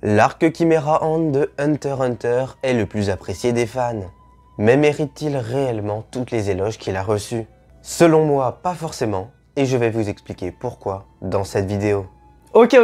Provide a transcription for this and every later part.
L'arc Chimera Hand de Hunter x Hunter est le plus apprécié des fans. Mais mérite-t-il réellement toutes les éloges qu'il a reçus? Selon moi, pas forcément, et je vais vous expliquer pourquoi dans cette vidéo. Ok,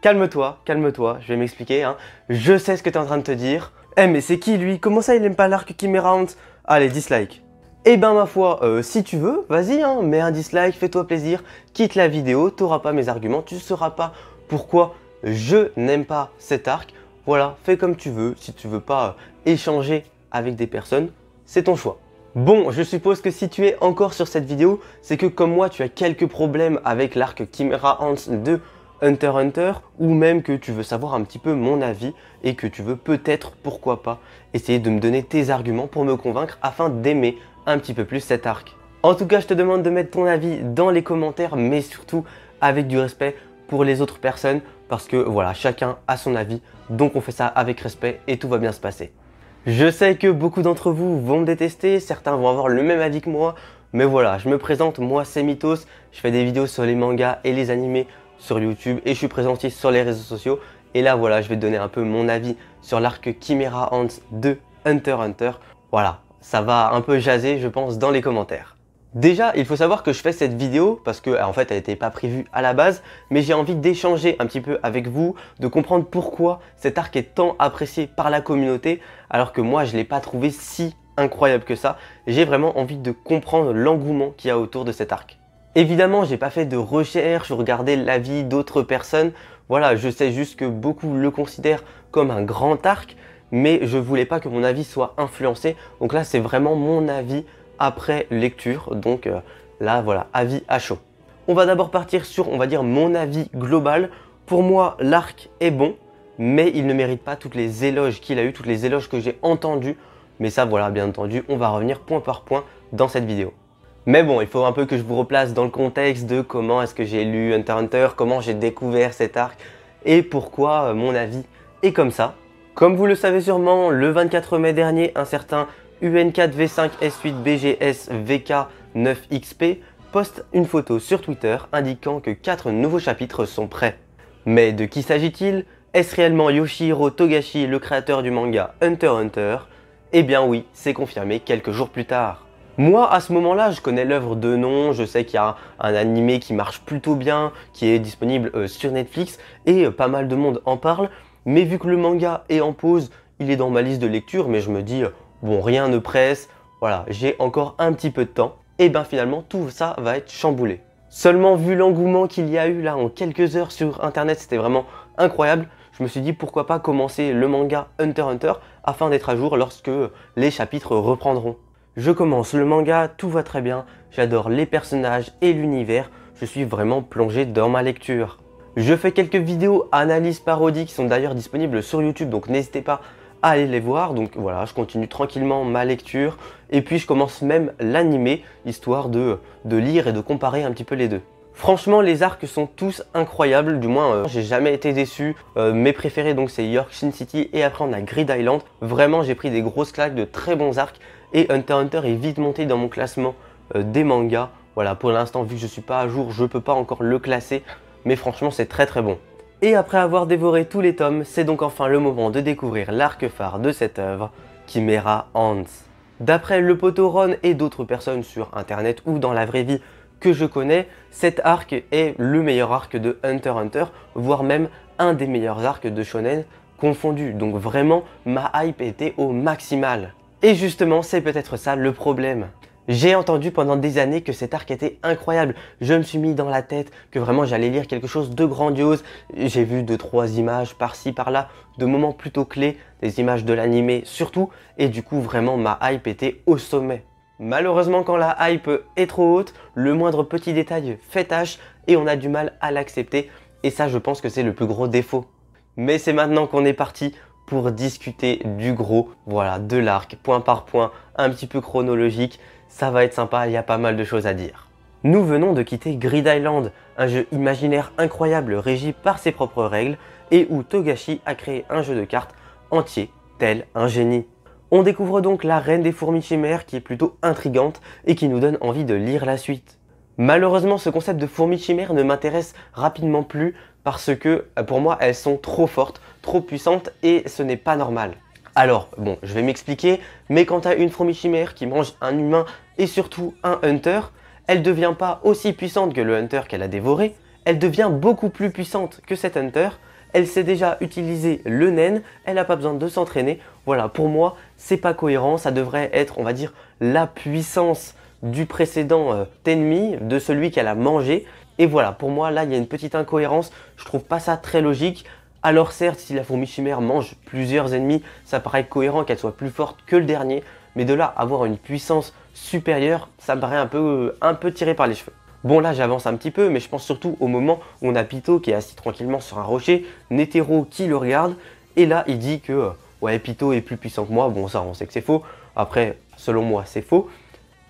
calme-toi, je vais m'expliquer, hein. Je sais ce que tu es en train de te dire. Eh mais c'est qui lui? Comment ça il aime pas l'arc Chimera Hand? Allez, dislike. Eh ben ma foi, si tu veux, vas-y, hein, mets un dislike, fais-toi plaisir, quitte la vidéo, t'auras pas mes arguments, tu sauras pas pourquoi je n'aime pas cet arc. Voilà, fais comme tu veux, si tu veux pas échanger avec des personnes, c'est ton choix. Bon, je suppose que si tu es encore sur cette vidéo, c'est que comme moi, tu as quelques problèmes avec l'arc Chimera Hand de Hunter x Hunter, ou même que tu veux savoir un petit peu mon avis et que tu veux peut-être, pourquoi pas, essayer de me donner tes arguments pour me convaincre afin d'aimer un petit peu plus cet arc. En tout cas, je te demande de mettre ton avis dans les commentaires, mais surtout avec du respect pour les autres personnes, parce que voilà, chacun a son avis, donc on fait ça avec respect et tout va bien se passer. Je sais que beaucoup d'entre vous vont me détester, certains vont avoir le même avis que moi, mais voilà, je me présente, moi c'est Mythos, je fais des vidéos sur les mangas et les animés sur YouTube et je suis présent aussi sur les réseaux sociaux. Et là voilà, je vais te donner un peu mon avis sur l'arc Chimera Hand de Hunter x Hunter. Voilà, ça va un peu jaser je pense dans les commentaires. Déjà, il faut savoir que je fais cette vidéo parce que en fait elle n'était pas prévue à la base, mais j'ai envie d'échanger un petit peu avec vous, de comprendre pourquoi cet arc est tant apprécié par la communauté alors que moi je ne l'ai pas trouvé si incroyable que ça. J'ai vraiment envie de comprendre l'engouement qu'il y a autour de cet arc. Évidemment, j'ai pas fait de recherche, regardé l'avis d'autres personnes. Voilà, je sais juste que beaucoup le considèrent comme un grand arc, mais je voulais pas que mon avis soit influencé. Donc là, c'est vraiment mon avis après lecture. Donc là, voilà, avis à chaud. On va d'abord partir sur, on va dire, mon avis global. Pour moi, l'arc est bon, mais il ne mérite pas toutes les éloges qu'il a eu, toutes les éloges que j'ai entendus. Mais ça, voilà, bien entendu, on va revenir point par point dans cette vidéo. Mais bon, il faut un peu que je vous replace dans le contexte de comment est-ce que j'ai lu Hunter x Hunter, comment j'ai découvert cet arc et pourquoi mon avis est comme ça. Comme vous le savez sûrement, le 24 mai dernier, un certain UN4V5S8BGS-VK9XP poste une photo sur Twitter indiquant que 4 nouveaux chapitres sont prêts. Mais de qui s'agit-il? Est-ce réellement Yoshihiro Togashi, le créateur du manga Hunter x Hunter? Eh bien oui, c'est confirmé quelques jours plus tard. Moi, à ce moment-là, je connais l'œuvre de nom, je sais qu'il y a un animé qui marche plutôt bien, qui est disponible sur Netflix, et pas mal de monde en parle. Mais vu que le manga est en pause, il est dans ma liste de lecture, mais je me dis, bon, rien ne presse, voilà, j'ai encore un petit peu de temps. Et bien finalement, tout ça va être chamboulé. Seulement, vu l'engouement qu'il y a eu là en quelques heures sur Internet, c'était vraiment incroyable. Je me suis dit, pourquoi pas commencer le manga Hunter x Hunter, afin d'être à jour lorsque les chapitres reprendront. Je commence le manga, tout va très bien, j'adore les personnages et l'univers, je suis vraiment plongé dans ma lecture. Je fais quelques vidéos analyses parodies qui sont d'ailleurs disponibles sur YouTube, donc n'hésitez pas à aller les voir. Donc voilà, je continue tranquillement ma lecture et puis je commence même l'animé, histoire de lire et de comparer un petit peu les deux. Franchement, les arcs sont tous incroyables, du moins j'ai jamais été déçu. Mes préférés donc c'est York Shin City et après on a Grid Island. Vraiment j'ai pris des grosses claques, de très bons arcs et Hunter x Hunter est vite monté dans mon classement des mangas. Voilà, pour l'instant vu que je suis pas à jour, je peux pas encore le classer, mais franchement c'est très très bon. Et après avoir dévoré tous les tomes, c'est donc enfin le moment de découvrir l'arc phare de cette œuvre, Chimera Hand. D'après le poteau Ron et d'autres personnes sur internet ou dans la vraie vie que je connais, cet arc est le meilleur arc de Hunter x Hunter, voire même un des meilleurs arcs de shonen confondus. Donc vraiment, ma hype était au maximal. Et justement, c'est peut-être ça le problème. J'ai entendu pendant des années que cet arc était incroyable. Je me suis mis dans la tête que vraiment j'allais lire quelque chose de grandiose. J'ai vu 2-3 images par-ci par-là, de moments plutôt clés, des images de l'animé surtout. Et du coup, vraiment, ma hype était au sommet. Malheureusement, quand la hype est trop haute, le moindre petit détail fait tâche et on a du mal à l'accepter. Et ça, je pense que c'est le plus gros défaut. Mais c'est maintenant qu'on est parti pour discuter du gros, voilà, de l'arc, point par point, un petit peu chronologique. Ça va être sympa, il y a pas mal de choses à dire. Nous venons de quitter Grid Island, un jeu imaginaire incroyable régi par ses propres règles et où Togashi a créé un jeu de cartes entier, tel un génie. On découvre donc la reine des fourmis chimères qui est plutôt intrigante et qui nous donne envie de lire la suite. Malheureusement, ce concept de fourmis chimères ne m'intéresse rapidement plus parce que pour moi elles sont trop fortes trop puissante et ce n'est pas normal. Alors, bon, je vais m'expliquer, mais quand tu as une fourmi chimère qui mange un humain et surtout un hunter, elle ne devient pas aussi puissante que le hunter qu'elle a dévoré, elle devient beaucoup plus puissante que cet hunter, elle sait déjà utiliser le naine, elle n'a pas besoin de s'entraîner. Voilà, pour moi, c'est pas cohérent, ça devrait être, on va dire, la puissance du précédent ennemi, de celui qu'elle a mangé. Et voilà, pour moi, là, il y a une petite incohérence, je trouve pas ça très logique. Alors certes, si la fourmi chimère mange plusieurs ennemis, ça paraît cohérent qu'elle soit plus forte que le dernier, mais de là avoir une puissance supérieure, ça me paraît un peu tiré par les cheveux. Bon là j'avance un petit peu, mais je pense surtout au moment où on a Pyto qui est assis tranquillement sur un rocher, Netero qui le regarde, et là il dit que ouais Pyto est plus puissant que moi, bon ça on sait que c'est faux, après selon moi c'est faux,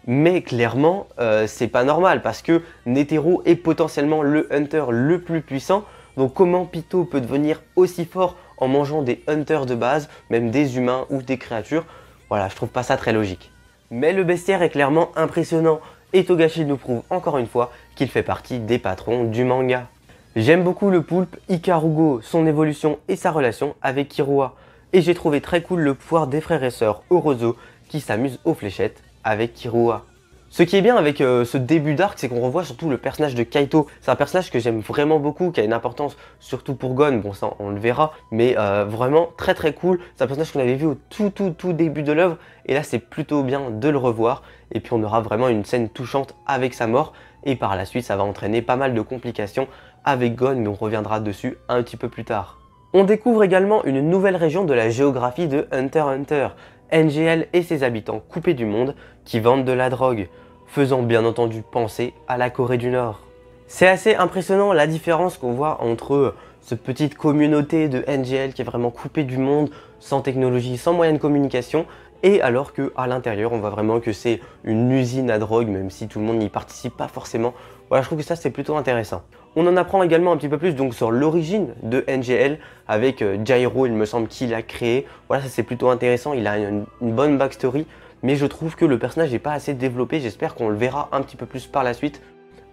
mais clairement c'est pas normal parce que Netero est potentiellement le hunter le plus puissant. Donc comment Pyto peut devenir aussi fort en mangeant des hunters de base, même des humains ou des créatures? Voilà, je trouve pas ça très logique. Mais le bestiaire est clairement impressionnant et Togashi nous prouve encore une fois qu'il fait partie des patrons du manga. J'aime beaucoup le poulpe Ikarugo, son évolution et sa relation avec Killua. Et j'ai trouvé très cool le pouvoir des frères et sœurs Orozo qui s'amusent aux fléchettes avec Killua. Ce qui est bien avec ce début d'arc, c'est qu'on revoit surtout le personnage de Kaito. C'est un personnage que j'aime vraiment beaucoup, qui a une importance surtout pour Gon, bon ça on le verra, mais vraiment très très cool. C'est un personnage qu'on avait vu au tout début de l'œuvre, et là c'est plutôt bien de le revoir. Et puis on aura vraiment une scène touchante avec sa mort, et par la suite ça va entraîner pas mal de complications avec Gon, mais on reviendra dessus un petit peu plus tard. On découvre également une nouvelle région de la géographie de Hunter x Hunter, NGL et ses habitants coupés du monde qui vendent de la drogue, faisant bien entendu penser à la Corée du Nord. C'est assez impressionnant la différence qu'on voit entre cette petite communauté de NGL qui est vraiment coupée du monde, sans technologie, sans moyens de communication, et alors qu'à l'intérieur on voit vraiment que c'est une usine à drogue, même si tout le monde n'y participe pas forcément. Voilà, je trouve que ça c'est plutôt intéressant. On en apprend également un petit peu plus donc sur l'origine de NGL avec Jairo, il me semble qu'il l'a créé. Voilà, ça c'est plutôt intéressant, il a une bonne backstory, mais je trouve que le personnage n'est pas assez développé, j'espère qu'on le verra un petit peu plus par la suite.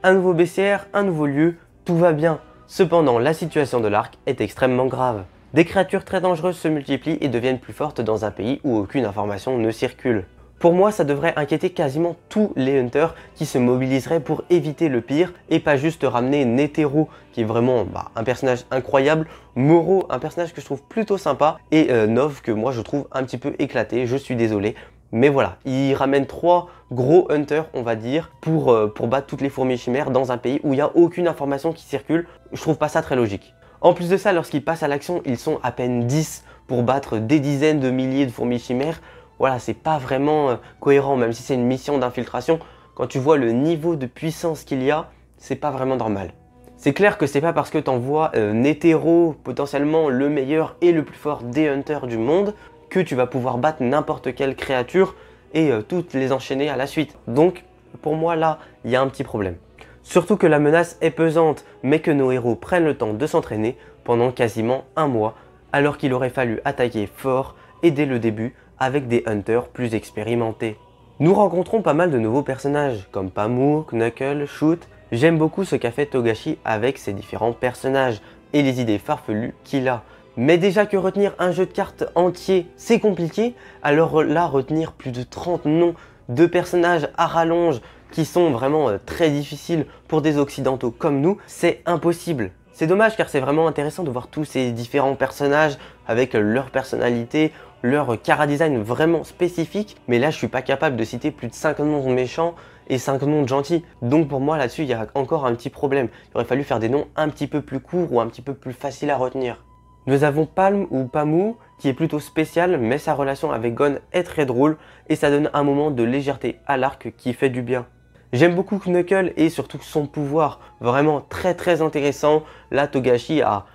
Un nouveau bestiaire, un nouveau lieu, tout va bien. Cependant, la situation de l'arc est extrêmement grave. Des créatures très dangereuses se multiplient et deviennent plus fortes dans un pays où aucune information ne circule. Pour moi, ça devrait inquiéter quasiment tous les hunters qui se mobiliseraient pour éviter le pire et pas juste ramener Netero qui est vraiment un personnage incroyable, Moro, un personnage que je trouve plutôt sympa et Nov que moi je trouve un petit peu éclaté, je suis désolé. Mais voilà, il ramène 3 gros hunters, on va dire, pour battre toutes les fourmis chimères dans un pays où il n'y a aucune information qui circule. Je trouve pas ça très logique. En plus de ça, lorsqu'ils passent à l'action, ils sont à peine 10 pour battre des dizaines de milliers de fourmis chimères. Voilà, c'est pas vraiment cohérent, même si c'est une mission d'infiltration. Quand tu vois le niveau de puissance qu'il y a, c'est pas vraiment normal. C'est clair que c'est pas parce que t'envoies Netero, potentiellement le meilleur et le plus fort des hunters du monde, que tu vas pouvoir battre n'importe quelle créature et toutes les enchaîner à la suite. Donc, pour moi, là, il y a un petit problème. Surtout que la menace est pesante, mais que nos héros prennent le temps de s'entraîner pendant quasiment un mois, alors qu'il aurait fallu attaquer fort et dès le début avec des hunters plus expérimentés. Nous rencontrons pas mal de nouveaux personnages, comme Pamu, Knuckle, Shoot. J'aime beaucoup ce qu'a fait Togashi avec ses différents personnages et les idées farfelues qu'il a. Mais déjà que retenir un jeu de cartes entier, c'est compliqué, alors là, retenir plus de 30 noms de personnages à rallonge qui sont vraiment très difficiles pour des occidentaux comme nous, c'est impossible. C'est dommage car c'est vraiment intéressant de voir tous ces différents personnages avec leur personnalité, leur chara-design vraiment spécifique, mais là je suis pas capable de citer plus de 5 noms de méchants et 5 noms de gentils. Donc pour moi là-dessus il y a encore un petit problème. Il aurait fallu faire des noms un petit peu plus courts ou un petit peu plus faciles à retenir. Nous avons Palm ou Pamu qui est plutôt spécial, mais sa relation avec Gon est très drôle et ça donne un moment de légèreté à l'arc qui fait du bien. J'aime beaucoup Knuckle et surtout son pouvoir, vraiment très intéressant. Là Togashi a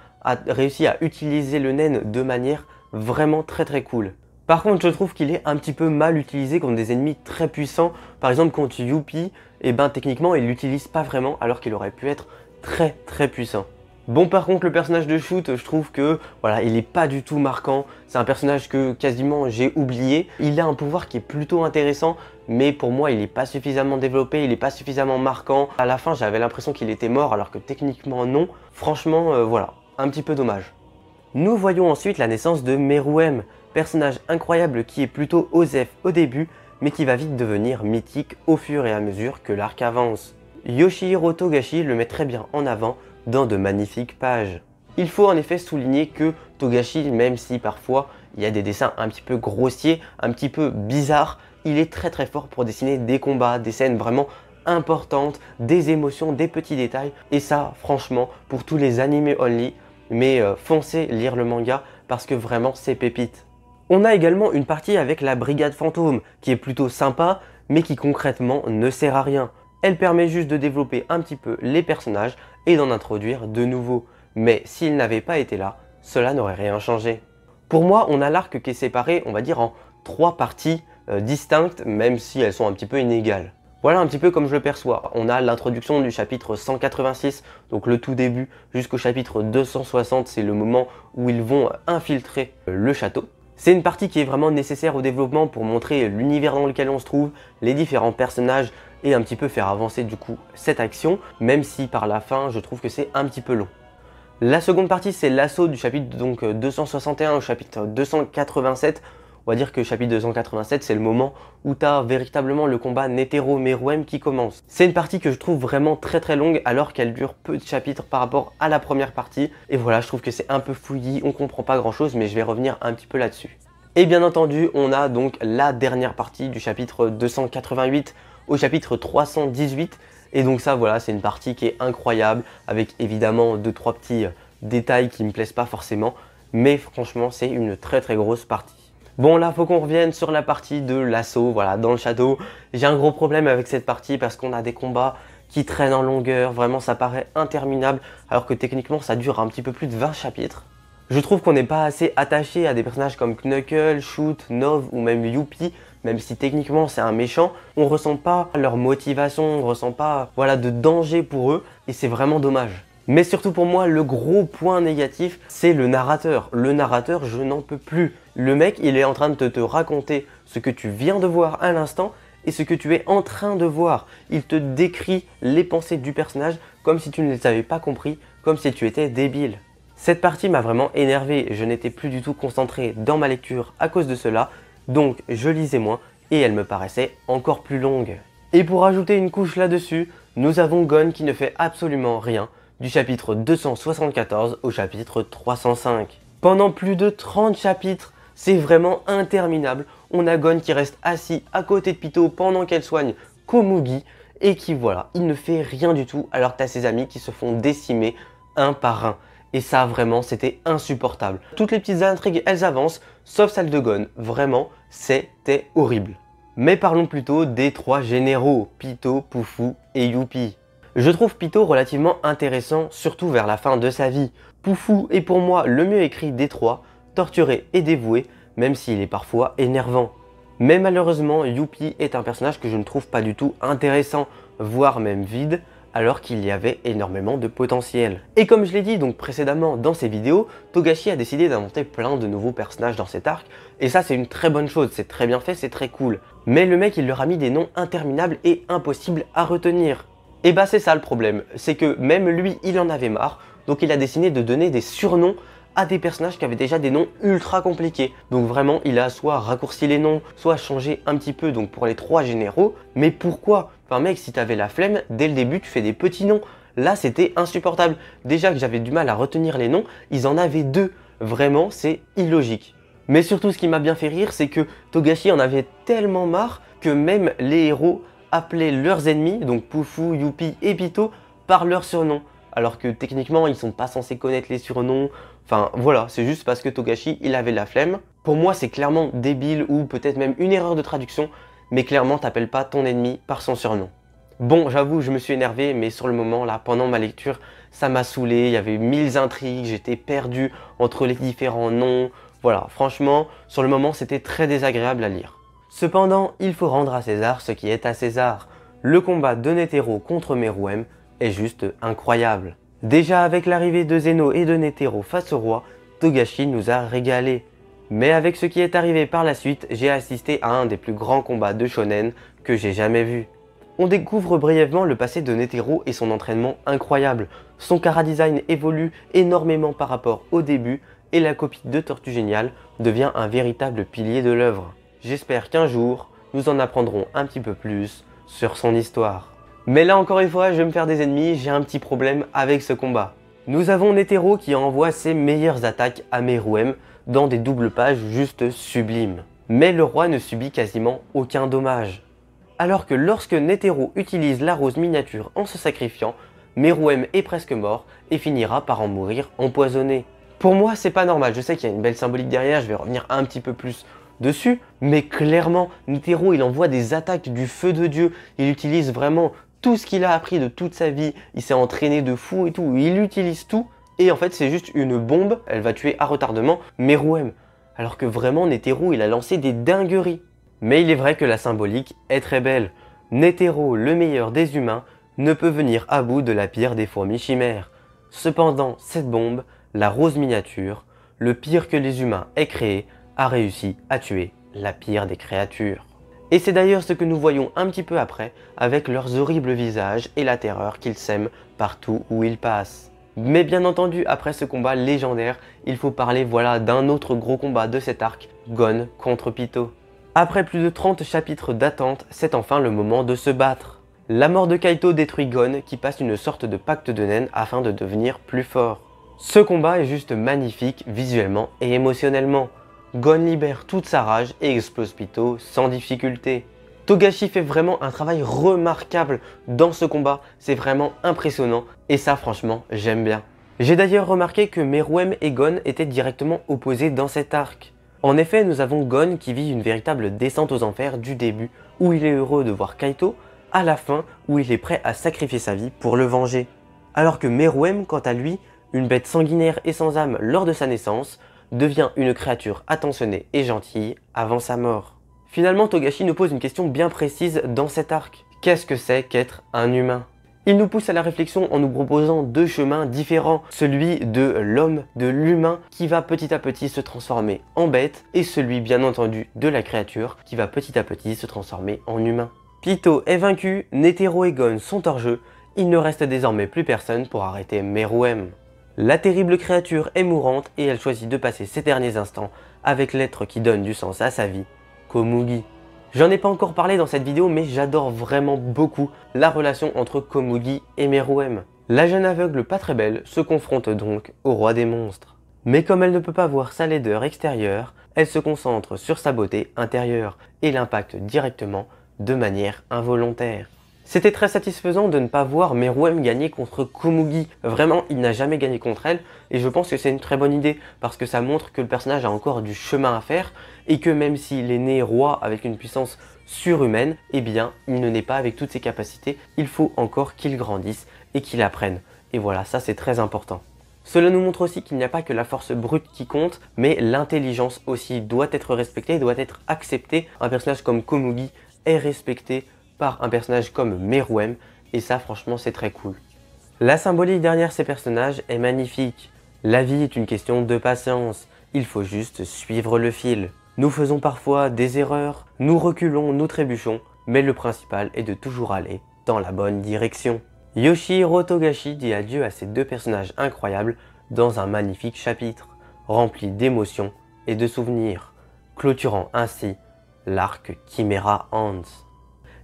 réussi à utiliser le naine de manière vraiment très cool. Par contre je trouve qu'il est un petit peu mal utilisé contre des ennemis très puissants. Par exemple contre Youpi, et techniquement il l'utilise pas vraiment alors qu'il aurait pu être très puissant. Bon par contre le personnage de Shoot, je trouve que voilà, il est pas du tout marquant. C'est un personnage que quasiment j'ai oublié. Il a un pouvoir qui est plutôt intéressant, mais pour moi il n'est pas suffisamment développé, il n'est pas suffisamment marquant. À la fin j'avais l'impression qu'il était mort alors que techniquement non. Franchement voilà, un petit peu dommage. Nous voyons ensuite la naissance de Meruem, personnage incroyable qui est plutôt osef au début, mais qui va vite devenir mythique au fur et à mesure que l'arc avance. Yoshihiro Togashi le met très bien en avant dans de magnifiques pages. Il faut en effet souligner que Togashi, même si parfois il y a des dessins un petit peu grossiers, un petit peu bizarres, il est très fort pour dessiner des combats, des scènes vraiment importantes, des émotions, des petits détails. Et ça, franchement, pour tous les animés only, mais foncez lire le manga parce que vraiment c'est pépite. On a également une partie avec la Brigade Fantôme qui est plutôt sympa mais qui concrètement ne sert à rien. Elle permet juste de développer un petit peu les personnages et d'en introduire de nouveaux. Mais s'ils n'avaient pas été là, cela n'aurait rien changé. Pour moi, on a l'arc qui est séparé, on va dire, en 3 parties distinctes, même si elles sont un petit peu inégales. Voilà un petit peu comme je le perçois. On a l'introduction du chapitre 186, donc le tout début, jusqu'au chapitre 260, c'est le moment où ils vont infiltrer le château. C'est une partie qui est vraiment nécessaire au développement pour montrer l'univers dans lequel on se trouve, les différents personnages et un petit peu faire avancer du coup cette action, même si par la fin je trouve que c'est un petit peu long. La seconde partie c'est l'assaut du chapitre donc 261 au chapitre 287. On va dire que chapitre 287 c'est le moment où tu as véritablement le combat Netero-Meruem qui commence. C'est une partie que je trouve vraiment très longue alors qu'elle dure peu de chapitres par rapport à la première partie. Et voilà, je trouve que c'est un peu fouillis, on comprend pas grand chose mais je vais revenir un petit peu là-dessus. Et bien entendu on a donc la dernière partie du chapitre 288 au chapitre 318. Et donc ça voilà, c'est une partie qui est incroyable avec évidemment 2-3 petits détails qui me plaisent pas forcément. Mais franchement c'est une très grosse partie. Bon là faut qu'on revienne sur la partie de l'assaut, voilà, dans le château. J'ai un gros problème avec cette partie parce qu'on a des combats qui traînent en longueur, vraiment ça paraît interminable alors que techniquement ça dure un petit peu plus de 20 chapitres. Je trouve qu'on n'est pas assez attaché à des personnages comme Knuckle, Shoot, Nov ou même Youpi, même si techniquement c'est un méchant, on ressent pas leur motivation, on ressent pas voilà, de danger pour eux et c'est vraiment dommage. Mais surtout pour moi, le gros point négatif, c'est le narrateur. Le narrateur, je n'en peux plus. Le mec, il est en train de te raconter ce que tu viens de voir à l'instant et ce que tu es en train de voir. Il te décrit les pensées du personnage comme si tu ne les avais pas compris, comme si tu étais débile. Cette partie m'a vraiment énervé. Je n'étais plus du tout concentré dans ma lecture à cause de cela. Donc, je lisais moins et elle me paraissait encore plus longue. Et pour ajouter une couche là-dessus, nous avons Gon qui ne fait absolument rien. Du chapitre 274 au chapitre 305. Pendant plus de 30 chapitres, c'est vraiment interminable. On a Gon qui reste assis à côté de Pitou pendant qu'elle soigne Komugi et qui voilà, il ne fait rien du tout alors que tu as ses amis qui se font décimer un par un. Et ça vraiment c'était insupportable. Toutes les petites intrigues elles avancent, sauf celle de Gon. Vraiment, c'était horrible. Mais parlons plutôt des 3 généraux, Pitou, Poufou et Youpi. Je trouve Pitou relativement intéressant, surtout vers la fin de sa vie. Poufou est pour moi le mieux écrit des 3, torturé et dévoué, même s'il est parfois énervant. Mais malheureusement, Youpi est un personnage que je ne trouve pas du tout intéressant, voire même vide, alors qu'il y avait énormément de potentiel. Et comme je l'ai dit donc précédemment dans ces vidéos, Togashi a décidé d'inventer plein de nouveaux personnages dans cet arc, et ça c'est une très bonne chose, c'est très bien fait, c'est très cool. Mais le mec il leur a mis des noms interminables et impossibles à retenir. Et bah c'est ça le problème, c'est que même lui il en avait marre, donc il a décidé de donner des surnoms à des personnages qui avaient déjà des noms ultra compliqués. Donc vraiment il a soit raccourci les noms, soit changé un petit peu donc pour les 3 généraux. Mais pourquoi? Enfin mec, si t'avais la flemme, dès le début tu fais des petits noms. Là c'était insupportable. Déjà que j'avais du mal à retenir les noms, ils en avaient 2. Vraiment c'est illogique. Mais surtout ce qui m'a bien fait rire, c'est que Togashi en avait tellement marre que même les héros appelaient leurs ennemis, donc Poufou, Youpi et Pitou, par leur surnom. Alors que techniquement ils sont pas censés connaître les surnoms. Enfin voilà, c'est juste parce que Togashi il avait la flemme. Pour moi c'est clairement débile ou peut-être même une erreur de traduction, mais clairement t'appelles pas ton ennemi par son surnom. Bon j'avoue je me suis énervé, mais sur le moment là pendant ma lecture ça m'a saoulé, il y avait 1000 intrigues, j'étais perdu entre les différents noms. Voilà, franchement sur le moment c'était très désagréable à lire. Cependant il faut rendre à César ce qui est à César. Le combat de Netero contre Meruem est juste incroyable. Déjà avec l'arrivée de Zeno et de Netero face au roi, Togashi nous a régalé. Mais avec ce qui est arrivé par la suite, j'ai assisté à un des plus grands combats de shonen que j'ai jamais vu. On découvre brièvement le passé de Netero et son entraînement incroyable. Son chara-design évolue énormément par rapport au début et la copie de Tortue Géniale devient un véritable pilier de l'œuvre. J'espère qu'un jour, nous en apprendrons un petit peu plus sur son histoire. Mais là encore une fois, je vais me faire des ennemis, j'ai un petit problème avec ce combat. Nous avons Netero qui envoie ses meilleures attaques à Meruem dans des doubles pages juste sublimes. Mais le roi ne subit quasiment aucun dommage. Alors que lorsque Netero utilise la rose miniature en se sacrifiant, Meruem est presque mort et finira par en mourir empoisonné. Pour moi, c'est pas normal, je sais qu'il y a une belle symbolique derrière, je vais revenir un petit peu plus dessus, mais clairement, Netero il envoie des attaques du feu de Dieu, il utilise vraiment tout ce qu'il a appris de toute sa vie, il s'est entraîné de fou et tout, il utilise tout, et en fait c'est juste une bombe, elle va tuer à retardement Meruem. Alors que vraiment Netero il a lancé des dingueries. Mais il est vrai que la symbolique est très belle. Netero, le meilleur des humains, ne peut venir à bout de la pire des fourmis chimères. Cependant, cette bombe, la rose miniature, le pire que les humains aient créé, a réussi à tuer la pire des créatures. Et c'est d'ailleurs ce que nous voyons un petit peu après avec leurs horribles visages et la terreur qu'ils sèment partout où ils passent. Mais bien entendu, après ce combat légendaire, il faut parler voilà d'un autre gros combat de cet arc, Gon contre Pitou. Après plus de 30 chapitres d'attente, c'est enfin le moment de se battre. La mort de Kaito détruit Gon qui passe une sorte de pacte de naine afin de devenir plus fort. Ce combat est juste magnifique visuellement et émotionnellement. Gon libère toute sa rage et explose Pitou sans difficulté. Togashi fait vraiment un travail remarquable dans ce combat, c'est vraiment impressionnant et ça franchement j'aime bien. J'ai d'ailleurs remarqué que Meruem et Gon étaient directement opposés dans cet arc. En effet, nous avons Gon qui vit une véritable descente aux enfers du début où il est heureux de voir Kaito, à la fin où il est prêt à sacrifier sa vie pour le venger. Alors que Meruem, quant à lui, une bête sanguinaire et sans âme lors de sa naissance, devient une créature attentionnée et gentille avant sa mort. Finalement, Togashi nous pose une question bien précise dans cet arc. Qu'est-ce que c'est qu'être un humain? Il nous pousse à la réflexion en nous proposant deux chemins différents, celui de l'homme, de l'humain, qui va petit à petit se transformer en bête, et celui bien entendu de la créature, qui va petit à petit se transformer en humain. Pitou est vaincu, Netero et Gon sont hors jeu, il ne reste désormais plus personne pour arrêter Meruem. La terrible créature est mourante et elle choisit de passer ses derniers instants avec l'être qui donne du sens à sa vie, Komugi. J'en ai pas encore parlé dans cette vidéo, mais j'adore vraiment beaucoup la relation entre Komugi et Meruem. La jeune aveugle pas très belle se confronte donc au roi des monstres. Mais comme elle ne peut pas voir sa laideur extérieure, elle se concentre sur sa beauté intérieure et l'impacte directement de manière involontaire. C'était très satisfaisant de ne pas voir Meruem gagner contre Komugi. Vraiment, il n'a jamais gagné contre elle et je pense que c'est une très bonne idée parce que ça montre que le personnage a encore du chemin à faire et que même s'il est né roi avec une puissance surhumaine, eh bien, il ne naît pas avec toutes ses capacités. Il faut encore qu'il grandisse et qu'il apprenne. Et voilà, ça c'est très important. Cela nous montre aussi qu'il n'y a pas que la force brute qui compte, mais l'intelligence aussi doit être respectée, doit être acceptée. Un personnage comme Komugi est respecté par un personnage comme Meruem, et ça franchement c'est très cool. La symbolique derrière ces personnages est magnifique. La vie est une question de patience, il faut juste suivre le fil. Nous faisons parfois des erreurs, nous reculons, nous trébuchons, mais le principal est de toujours aller dans la bonne direction. Yoshihiro Togashi dit adieu à ces deux personnages incroyables dans un magnifique chapitre, rempli d'émotions et de souvenirs, clôturant ainsi l'arc Chimera Ants.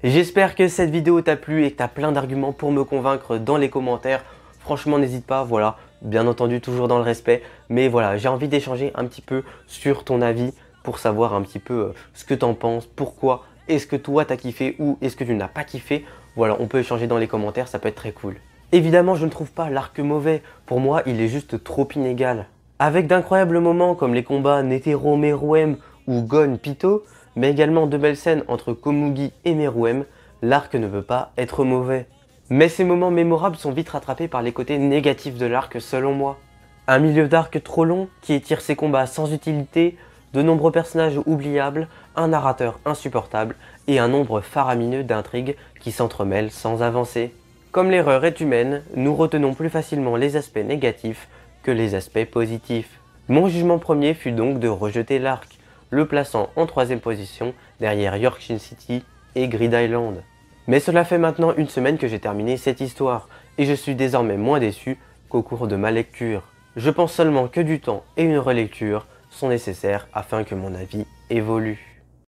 J'espère que cette vidéo t'a plu et que tu as plein d'arguments pour me convaincre dans les commentaires. Franchement, n'hésite pas, voilà, bien entendu toujours dans le respect. Mais voilà, j'ai envie d'échanger un petit peu sur ton avis pour savoir un petit peu ce que tu en penses, pourquoi, est-ce que toi t'as kiffé ou est-ce que tu n'as pas kiffé. Voilà, on peut échanger dans les commentaires, ça peut être très cool. Évidemment, je ne trouve pas l'arc mauvais. Pour moi, il est juste trop inégal. Avec d'incroyables moments comme les combats Netero Meruem ou Gon Pitou, mais également de belles scènes entre Komugi et Meruem, l'arc ne peut pas être mauvais. Mais ces moments mémorables sont vite rattrapés par les côtés négatifs de l'arc selon moi. Un milieu d'arc trop long qui étire ses combats sans utilité, de nombreux personnages oubliables, un narrateur insupportable et un nombre faramineux d'intrigues qui s'entremêlent sans avancer. Comme l'erreur est humaine, nous retenons plus facilement les aspects négatifs que les aspects positifs. Mon jugement premier fut donc de rejeter l'arc, le plaçant en 3e position derrière Yorkshire City et Grid Island. Mais cela fait maintenant une semaine que j'ai terminé cette histoire et je suis désormais moins déçu qu'au cours de ma lecture. Je pense seulement que du temps et une relecture sont nécessaires afin que mon avis évolue.